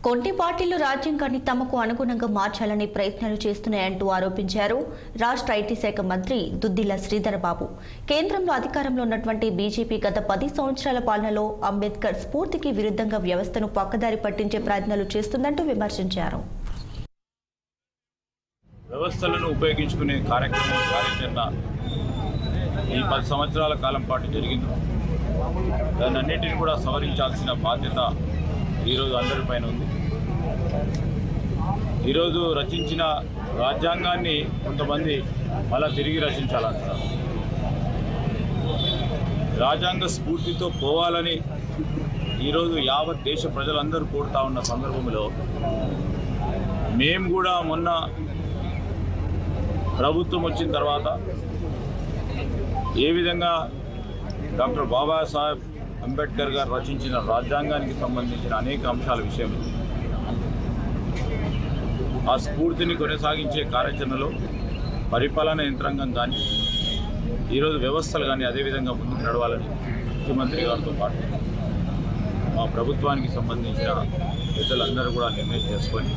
కొంటి పార్టీలు రాజ్యాంగాన్ని తమకు అనుగుణంగా మార్చాలని ప్రయత్నాలు చేస్తున్నాయంటూ ఆరోపించారు రాష్ట్ర ఐటీ శాఖ మంత్రి దుద్దిల్ల శ్రీధర్ బాబు. కేంద్రంలో అధికారంలో ఉన్నటువంటి బీజేపీ గత 10 సంవత్సరాల పాలనలో అంబేద్కర్ స్ఫూర్తికి విరుద్ధంగా వ్యవస్థను పక్కదారి పట్టించే ప్రయత్నాలు చేస్తుందంటూ విమర్శించారు. వ్యవస్థలను ఉపయోగించుకునే కార్యాచరణ ఈ 10 సంవత్సరాల కాలం పాటు జరిగింది. దాన్ని అన్నింటినీ కూడా సవరించాల్సిన బాధ్యత ఈరోజు అందరిపైన ఉంది. ఈరోజు రచించిన రాజ్యాంగాన్ని కొంతమంది మళ్ళా తిరిగి రచించాలంటున్నారు. రాజ్యాంగ స్ఫూర్తితో పోవాలని ఈరోజు యావత్ దేశ ప్రజలందరూ కోరుతా ఉన్న సందర్భంలో మేము కూడా మొన్న ప్రభుత్వం వచ్చిన తర్వాత ఏ విధంగా డాక్టర్ బాబాసాహెబ్ అంబేద్కర్ గారు రచించిన రాజ్యాంగానికి సంబంధించిన అనేక అంశాల విషయంలో ఆ స్ఫూర్తిని కొనసాగించే కార్యాచరణలో పరిపాలన యంత్రాంగం కానీ ఈరోజు వ్యవస్థలు కానీ అదేవిధంగా ముందుకు నడవాలని ముఖ్యమంత్రి గారితో పాటు మా ప్రభుత్వానికి సంబంధించిన పెద్దలందరూ కూడా నిర్ణయం చేసుకొని